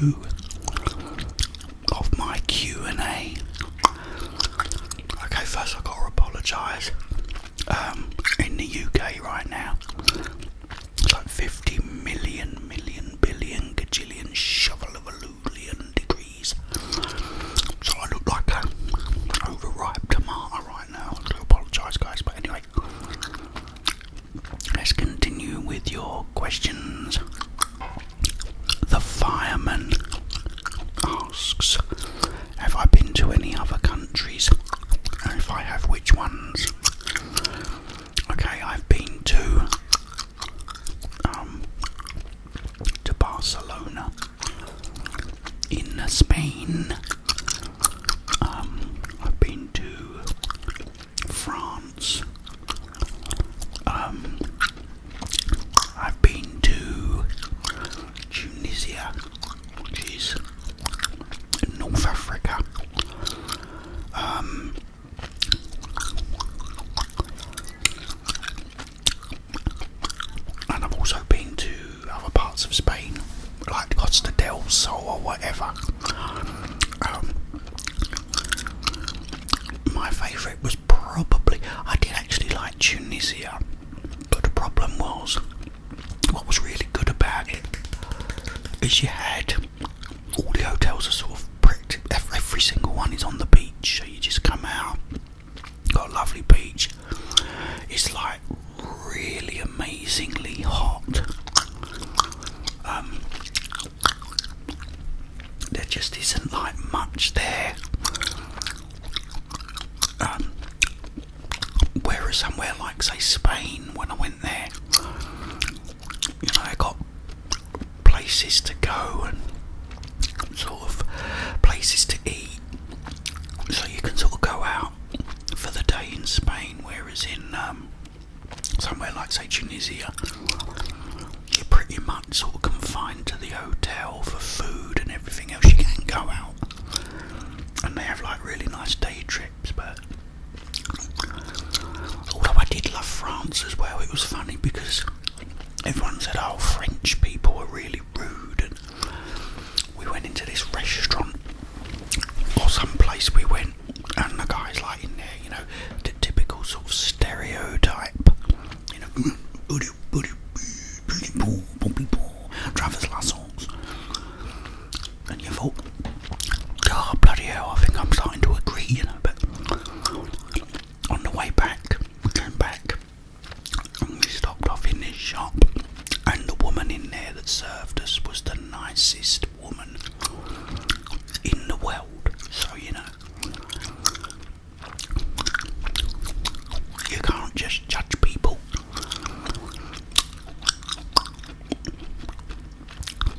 2 of my Q&A. Okay, first I've got to apologise. In the UK right now, it's like 50 million, billion, gajillion, shovel-of-a-lulian degrees. So I look like an overripe tomato right now. I do apologise, guys, but anyway. Let's continue with your questions. The fireman asks, have I been to any other countries? And if I have, which ones? Okay, I've been to Barcelona in Spain. I've been to France. I've been to Tunisia, which is in North Africa. And I've also been to other parts of Spain, like Costa del Sol or whatever. My favourite was probably, I did actually like Tunisia, but the problem was, what was really good about it is you had, all the hotels are sort of every single one is on the beach, so you just come out, got a lovely beach. It's like really amazingly hot. There just isn't like much there. Whereas somewhere like, say, Spain, when I went there, you know, I got places to go and sort of places to eat, so you can sort of go out for the day in Spain, whereas in somewhere like, say, Tunisia, you're pretty much sort of confined to the hotel for food and everything else. You can go out and they have like really nice day trips, but although I did love France as well, it was funny because everyone said, oh, French people are really rude, and we went into this restaurant or some place we went, and the guy's like in there, you know, the typical sort of stereotype, you know, traverse la sauce, and you thought, oh bloody hell, I think I'm starting to agree, you know. But on the way back, we came back and we stopped off in this shop, and the woman in there that served us was the nicest woman in the world. So, you know, you can't just judge people.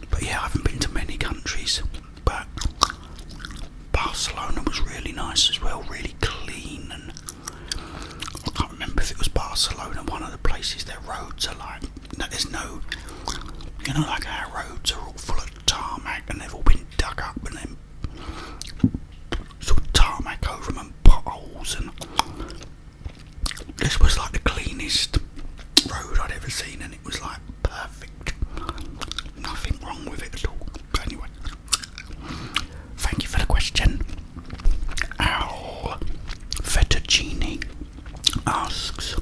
But yeah, I haven't been to many countries, but Barcelona was really nice as well, really clean, and I can't remember if it was Barcelona, one of the places their roads are like, there's no, you know, like our roads are all full of tarmac and they've all been dug up and then sort of tarmac over them and potholes, and this was like the cleanest road I'd ever seen, and it was like perfect, nothing wrong with it at all. But anyway, thank you for the question. Al Fettuccine asks,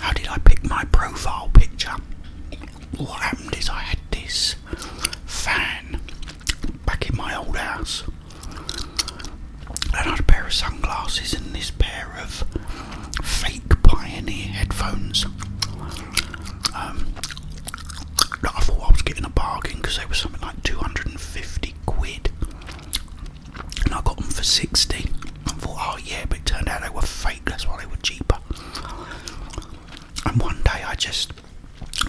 how did I pick my profile picture? What happened is I had this fan back in my old house, and I had a pair of sunglasses and this pair of fake Pioneer headphones. I thought I was getting a bargain because they were something like 250 quid, and I got them for 60. I thought, oh yeah, but it turned out they were fake, that's why they were cheaper. And one day I just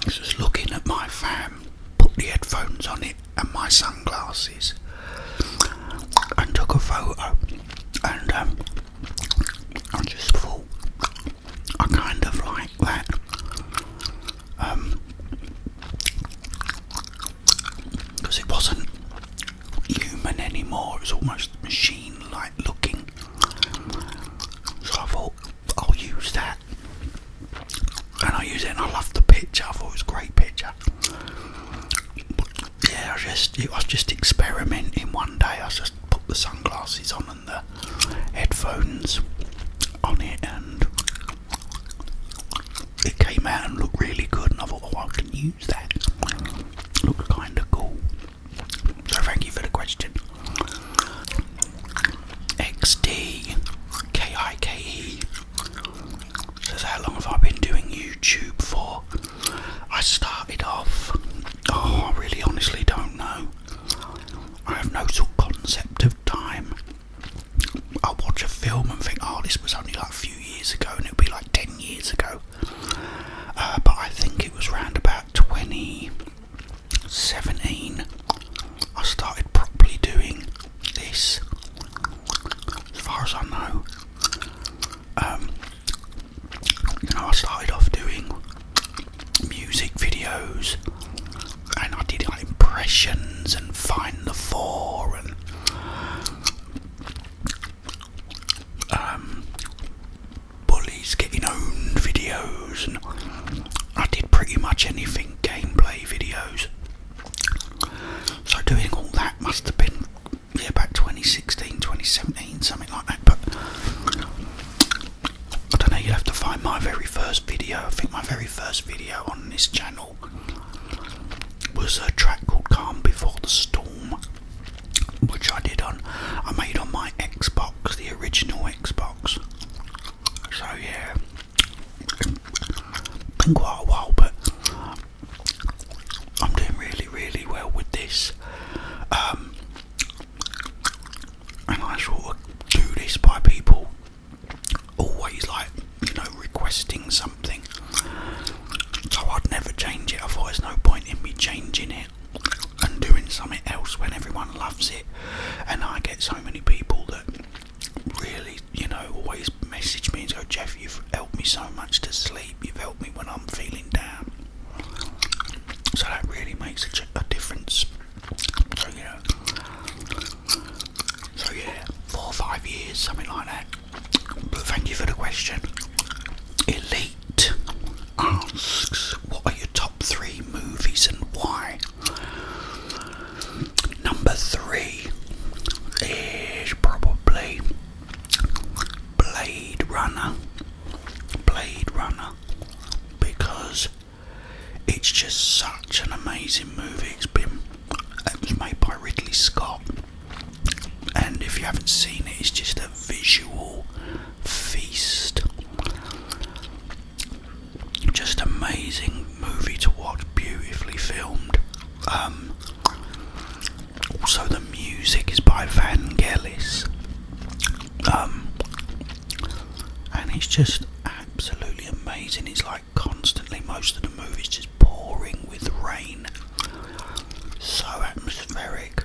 was just looking at my fan, put the headphones on it and my sunglasses, and took a photo, and I just thought, I kind of like that. Because it wasn't human anymore, it was almost machine-like looking. So I thought, I'll use that. And I used it and I loved the picture, I thought it was a great picture. But yeah, I was just experimenting one day. I just put the sunglasses on and the headphones on it, and it came out and looked really good, and I thought, oh, I can use that. Looks kind of cool. So thank you for the question. XD KIKE says, how long have I been doing YouTube for? I started off, I really honestly don't know. I have no sort of concept of time. I'll watch a film and think, oh, this was only like a few years ago, and it'll be like 10 years ago. But I think it was around about 2017 I started properly doing this, as far as I know. I started off doing music videos, and I did like impressions and Find the Four and bullies getting owned videos, and I did pretty much anything, gameplay videos. So doing all that must have been about 2016, 2017, something like that. But I don't know, you'll have to find my very first video. I think my very first video on this channel was a track called Calm Before the Storm, which I made on my Xbox, the original Xbox. So yeah, been quite a while, but I'm doing really, really well with this. And I sort of do this by people always requesting something. So I'd never change it. I thought there's no point in me changing it and doing something else when everyone loves it. And I get so many people that really, always message me and go, Jeff, you've helped me so much to sleep. You've helped me when I'm feeling down. So that really makes a difference. So yeah, 4 or 5 years, something like that. But thank you for the question. Elite asks, what are your top 3 movies and why? Number 3 is probably Blade Runner, because it's just such an amazing movie. It was made by Ridley Scott, and if you haven't seen it, it's just a visual feast. Just amazing movie to watch, beautifully filmed. Also the music is by Vangelis, and it's just absolutely amazing. It's like constantly, most of the movie's just pouring with rain, so atmospheric.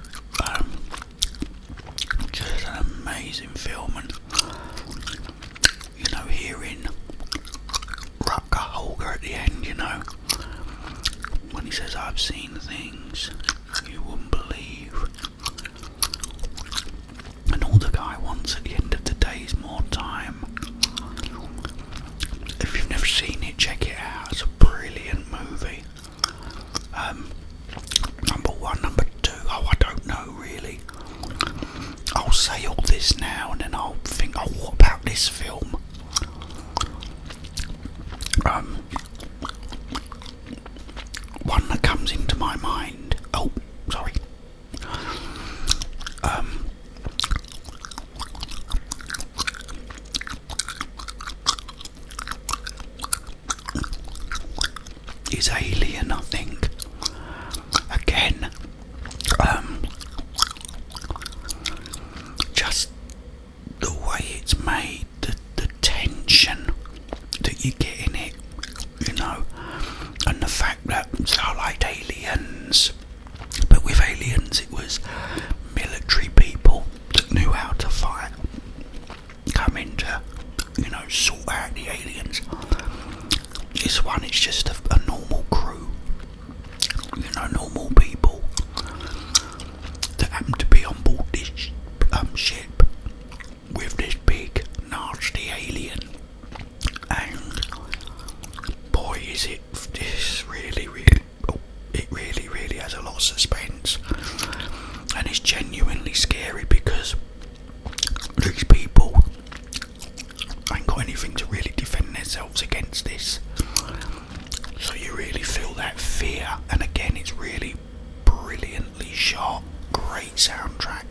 Just an amazing film, and hearing Rutger Hauer at the end, when he says, I've seen things you wouldn't believe, and all the guy wants at the end of the day is more time. If you've never seen it, check it out. It's a brilliant movie. Number 1. Number 2, I don't know really. I'll say all this now and then I'll think, what about this film? One that comes into my mind. Is Alien, I think. Again, just the way it's made, the tension that you get in it, and the fact that I liked Aliens, but with Aliens it was military people that knew how to fight come in to, sort out the aliens. This one is just a normal crew, normal people that happen to be on board this ship with this big nasty alien, and boy is it this really, really, it really has a lot of suspense. soundtrack.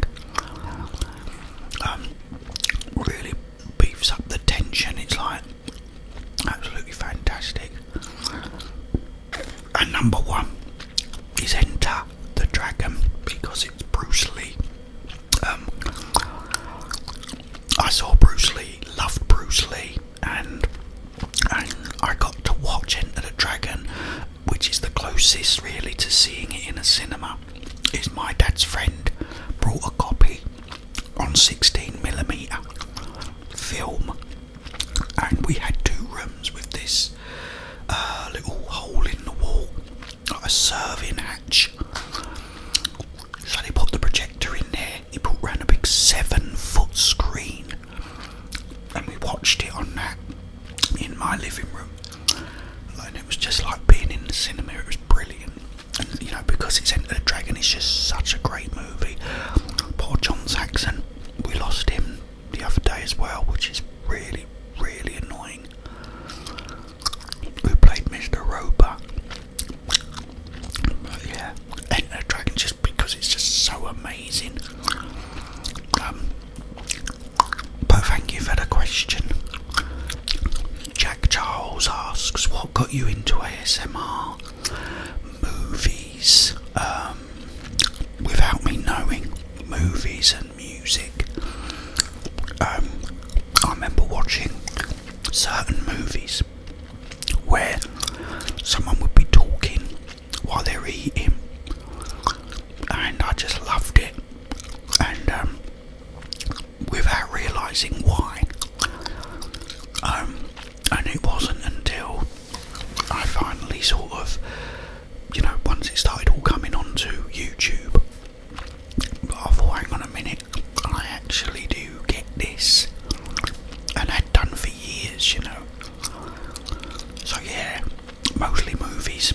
Really beefs up the tension. It's like absolutely fantastic. And number one is Enter the Dragon, because it's Bruce Lee. I saw Bruce Lee, loved Bruce Lee, and I got to watch Enter the Dragon, which is the closest really to seeing it in a cinema. Is my dad's friend brought a copy on 16mm film, and we had 2 rooms with this little hole in the wall, like a serving hatch. So they put the projector in there. He put round a big 7-foot screen, and we watched it on that in my living room. And it was just like being in the cinema. It was brilliant. And you know, because it's Enter the Dragon, it's just such a great movie. Poor John Saxon, we lost him the other day as well, which is really, really annoying. Who played Mr. Roper. But yeah, Enter the Dragon, just because it's just so amazing. But thank you for the question. Jack Charles asks, what got you into ASMR? Movies. Without me knowing, movies and music. I remember watching certain movies where someone would be talking while they're eating, and I just loved it, and without realising why. And it wasn't until I finally sort of, you know, once it started all coming onto YouTube, but I thought, hang on a minute, I actually do get this, and had done for years, you know. So yeah, mostly movies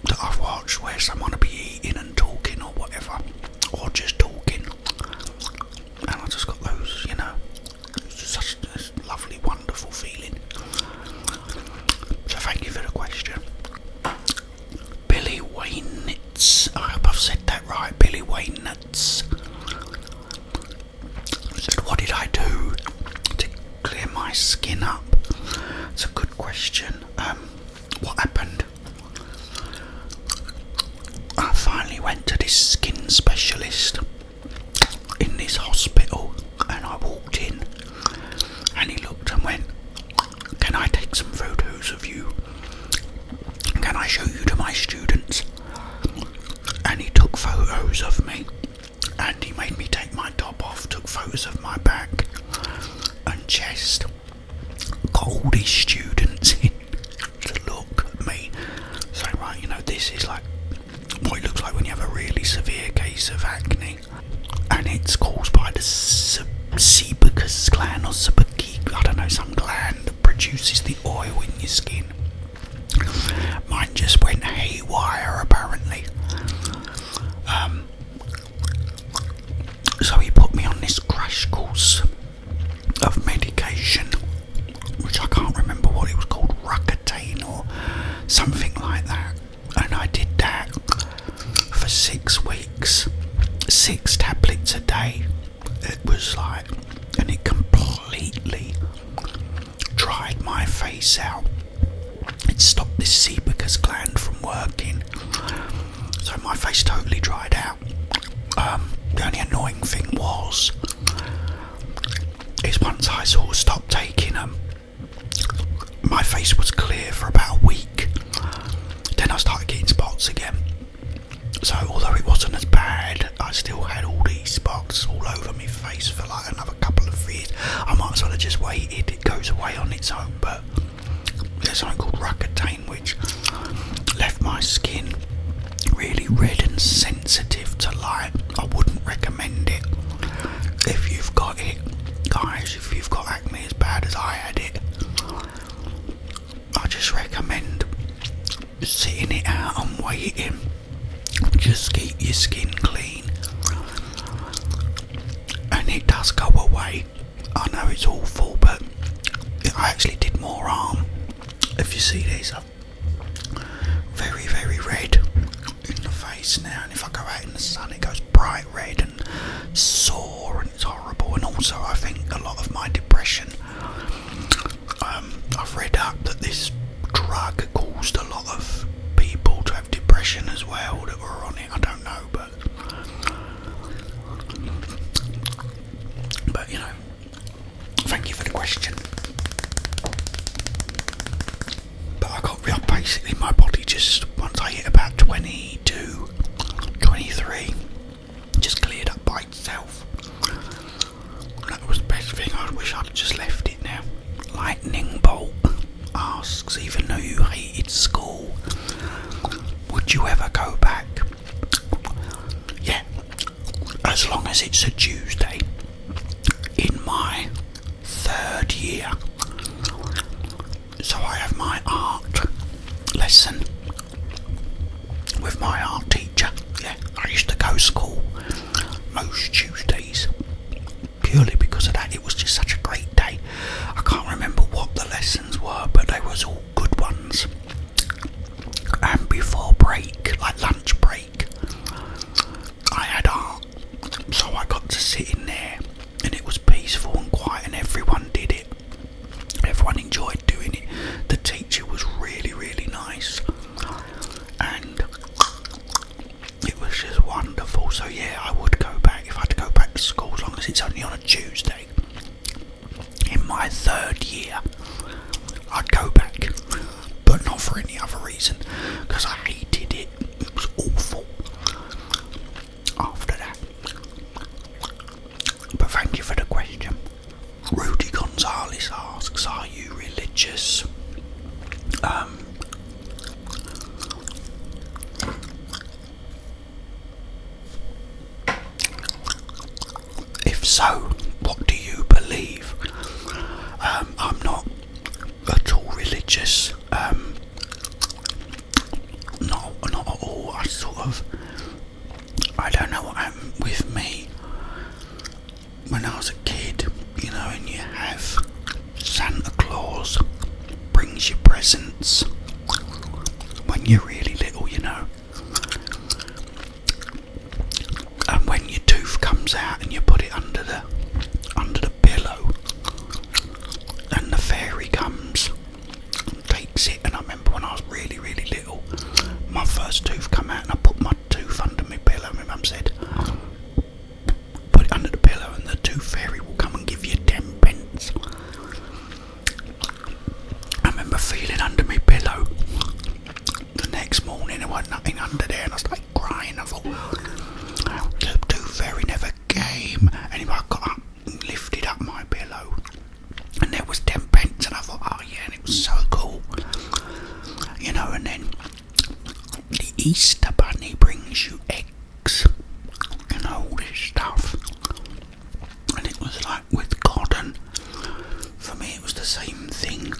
that I've watched where someone will be eating and talking or whatever, or just talking, and I just got those, you know, it's just such a lovely, wonderful feeling. So thank you for the question. Billy Waynitz, I hope I've said that right, Billy Waynitz said, what did I do to clear my skin up? It's a good question. What happened? I finally went to this skin specialist in this hospital, and I walked in, and he looked and went, can I take some photos of you? Can I show you to my students? And he took photos of me, and he made me take my top off, took photos of my back and chest, got all these students in to look at me, saying, right, you know, this is like what it looks like when you have a really severe case of acne, and it's caused by the sebacous gland, or sebacous, I don't know, some gland that produces the oil in your skin. Mine just went haywire apparently. So he put me on this crash course of medication, which I can't remember what it was called, Roaccutane or something like that, and I did that for 6 weeks, 6 tablets a day. It was like, and it completely dried my face out. It stopped this sebacous gland from working, so my face totally dried out. The only annoying thing is once I sort of stopped taking them, my face was clear for about a week. Then I started getting spots again. So although it wasn't as bad, I still had all these spots all over my face for like another couple of years. I might as well have just waited. It goes away on its own, but there's something called Roaccutane which left my skin really red and sensitive to light. I wouldn't recommend it if you've got it, guys. If you've got acne as bad as I had it, I just recommend sitting it out and waiting. Just keep your skin clean, and it does go away. I know it's awful, but I actually did more harm. If you see this, I'm very, very red in the face. face now, and if I go out in the sun it goes bright red and sore, and it's horrible. And also I think a lot of my depression, I've read up that this drug caused a lot of people to have depression as well that were on it. I don't know, but you know, thank you for the question. But I got basically my body just, once I hit about 22, 23, just cleared up by itself. That was the best thing. I wish I'd just left it now. Lightning Bolt asks, even though you hated school, would you ever go back? Yeah, as long as it's a Tuesday. In my 3rd year, so I have my art lesson with my art teacher. Yeah, I used to go to school most Tuesdays purely because of that. It was just such a great day. I can't remember what the lessons were, but they was all good ones. And before break, like lunch break, I had art, so I got to sit in there, and it was peaceful and quiet, and everyone did it. Everyone enjoyed doing it. The teacher was really, really nice, and it was just wonderful. So yeah, I would go back if I had to go back to school, as long as it's only on a Tuesday. In my 3rd year, I'd go back, but not for any other reason, because I hated it. It was awful after that. But thank you for the question. Rudy Gonzalez asks, are you religious? If so, what do you believe? I'm not at all religious. Not at all. I don't know what happened with me when I was a kid, you know, and you have Santa Claus brings you presents when you're really little, you know. And when your tooth comes out and you put it under the pillow, and the fairy comes and takes it. And I remember when I was really, really little, my first tooth come out, and I put my tooth under my pillow. My mum said, put it under the pillow and the tooth fairy will come and give you 10 pence. I remember feeling under my pillow the next morning, there wasn't nothing under there, and I started crying. I thought, the tooth fairy never came. Anyway, I got up and lifted up my pillow, and there was 10 pence, and I thought, oh yeah, and it was so cool, you know. And then the Easter Bunny brings you eggs and all this stuff, and it was like with God, and for me it was the same thing.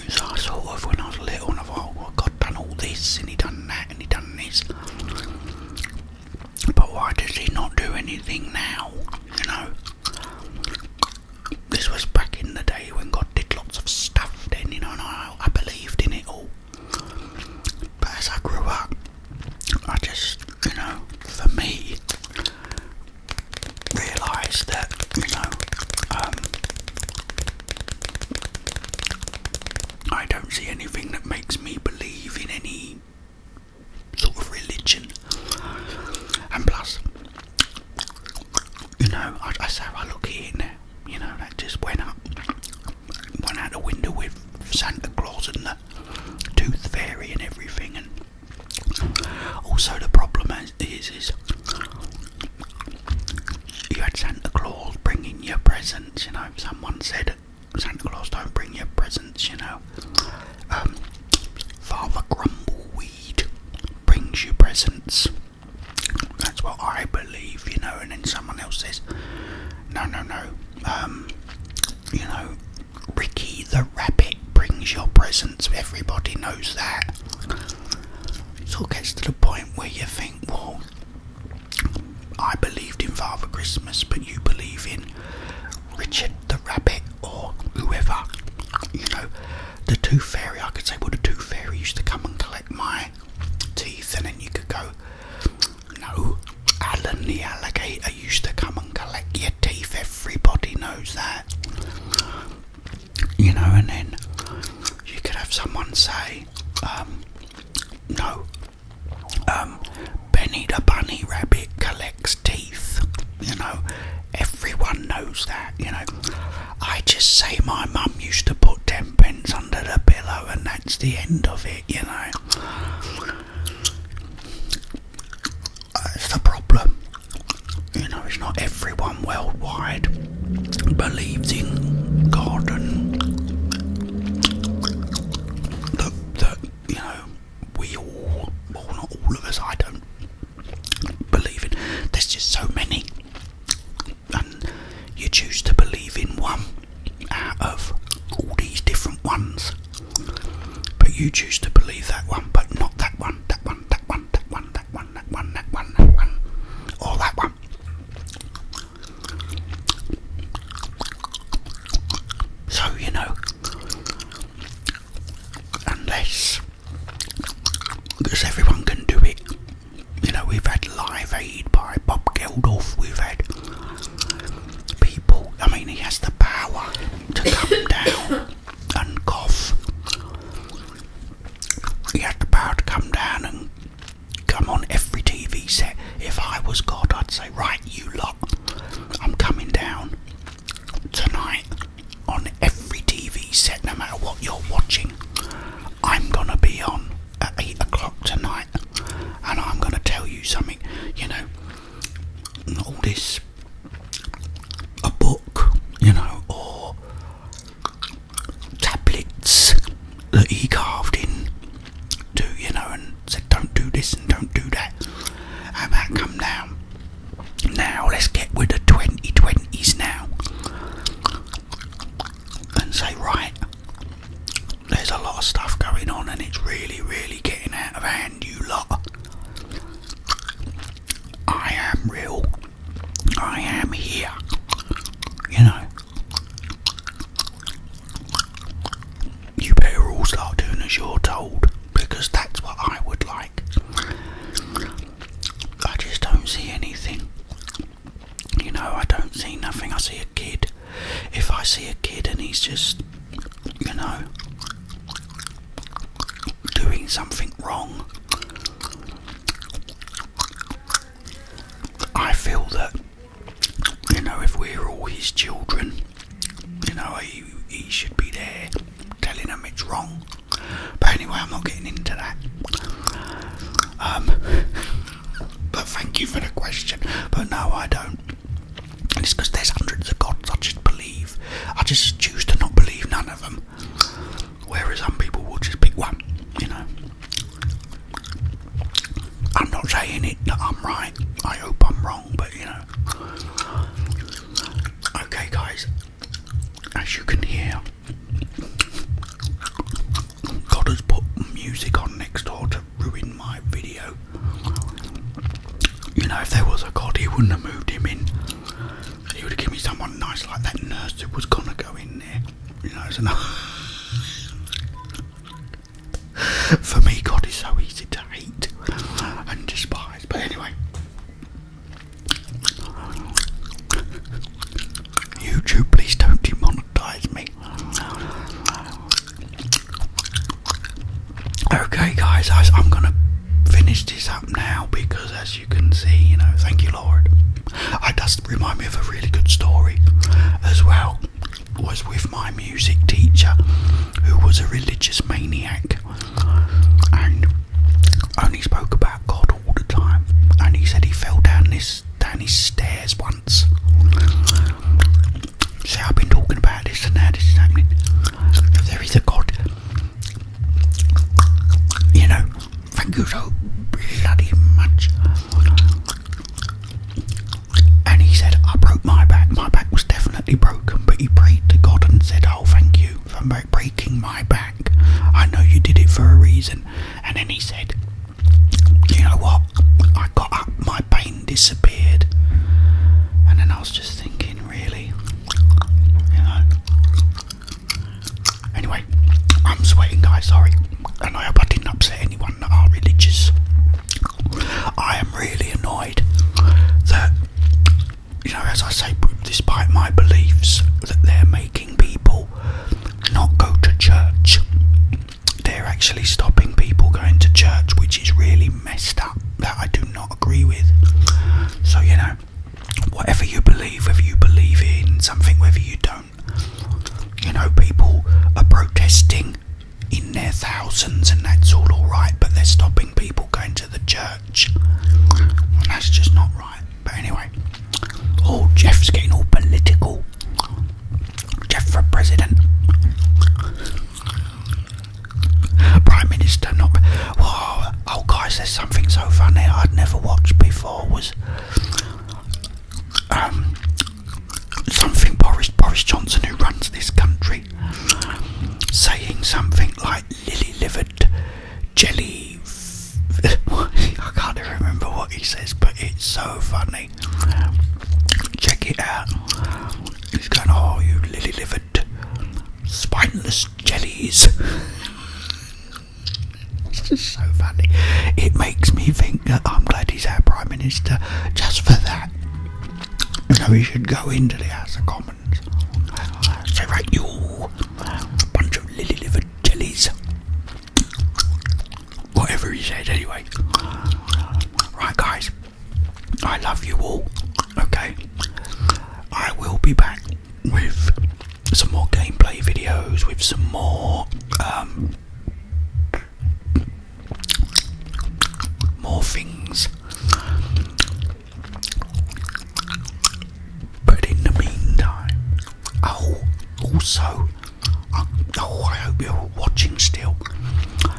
So I sort of, when I was little, and I thought, oh, well, God done all this, and he done that, and he done this, but why does he not do anything now, you know? This was back in the day when God did lots of stuff then, you know, and I believed in it all. But as I grew up, I just, you know, for me, realised that, you know, I don't see anything that makes me believe in any sort of religion. And plus, you know, that's how I look at it now. You know, that just went out the window with Santa Claus and the Tooth Fairy and everything. And also the problem is you had Santa Claus bringing you presents, you know. Someone said Santa Claus don't bring you presents, you know. Father Grumbleweed brings you presents. That's what I believe, you know. And then someone else says, no, you know, Ricky the Rabbit brings your presents. Everybody knows that. So it gets to the point where you think, well, I believed in Father Christmas, but you believe in Richard the Rabbit or whoever, you know. The Tooth Fairy, I could say, well, the Tooth Fairy used to come and collect my teeth, and then you could someone say, no, Benny the bunny rabbit collects teeth. You know, everyone knows that, you know. I just say my mum used to put 10 pence under the pillow and that's the end of it, you know. That's the problem. You know, it's not everyone worldwide believes in God and that you know, we all, well, not all of us, I don't believe in. There's just so many. And you choose to believe in one out of all these different ones. But you choose to believe that one, but not that one, that one, that one, that one, that one, that one, that one, that one, or that one. So, you know, unless, because everyone can do it. You know, we've had Live Aid by Bob Geldof, we've had people, I mean, he has the power to come down and cough. He had the power to come down and come on every TV set. If I was God, I'd say, right, you lot, I'm coming down tonight on every TV set, no matter what you're watching. I'm gonna be on at 8 o'clock tonight, and I'm gonna tell you something, you know, all this, a book, you know, or tablets that he carved in to, you know, and said don't do this and don't do that, and that come down. Now let's get with the 2020s now and say, right, there's a lot of stuff going on and it's really, really getting out of hand, you lot. I am real. I am here. You know. You better all start doing as you're told, because that's what I would like. I just don't see anything. You know, I don't see nothing. I see a kid. If I see a kid and he's just, you know, doing something wrong, I feel that, you know, if we're all his children, you know, he should be there telling them it's wrong. But anyway, I'm not getting into that. But thank you for the question. But no, I don't. And it's because there's hundreds of gods. I just choose to not believe none of them. Whereas some people will just pick one, you know. I'm not saying it that I'm right. I hope I'm wrong, but you know. Okay, guys. As you can hear, God has put music on next door to ruin my video. You know, if there was a God, he wouldn't have moved him in. He would have given me someone nice like that nurse who was gonna go in there. You know, so no. For me, God is so easy to hate and despise. But anyway, YouTube, please don't demonetize me. Okay, guys, I'm gonna finish this up now because, as you can see, you know, thank you, Lord. It does remind me of a really good story as well. Was with my music teacher, who was a religious maniac and only spoke about God all the time. And he said he fell down his stairs once. See, I've been talking about this and now this is happening. If there is a God, you know, thank you so bloody much. And he said, I broke my back. My back was definitely broken, but he prayed to God and said, oh, thank you for breaking my back. I know you did it for a reason. And then he said, you know what? I got up, my pain disappeared. And then I was just thinking, really? You know? Anyway, I'm sweating, guys, sorry. And I hope I didn't upset anyone that are religious. I am really annoyed that, you know, as I say, despite my beliefs, that they're making people not go to church. actually stopping people going to church, which is really messed up. That I do not agree with. So, you know, whatever you believe, whether you believe in something, whether you don't, you know, people are protesting in their thousands, and that's all alright, but they're stopping people going to the church, and that's just not right. But anyway, Jeff's getting all political. Jeff for president. Prime Minister, not... Whoa, oh guys, there's something so funny I'd never watched before, was something Boris Johnson, who runs this country, saying something like lily-livered jelly. I can't even remember what he says, but it's so funny. Check it out. He's going, oh, you lily-livered spineless jellies. It's just so funny. It makes me think that I'm glad he's our Prime Minister just for that. You know, he should go into the House of Commons. Say, right, you bunch of lily-livered jellies. Whatever he said, anyway. Right, guys. I love you all. Okay. I will be back with some more gameplay videos, with some more things. But in the meantime, also, I hope you're watching still.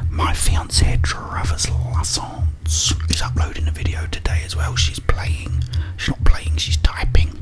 My fiancée Travis Lassance is uploading a video today as well. She's not playing, she's typing.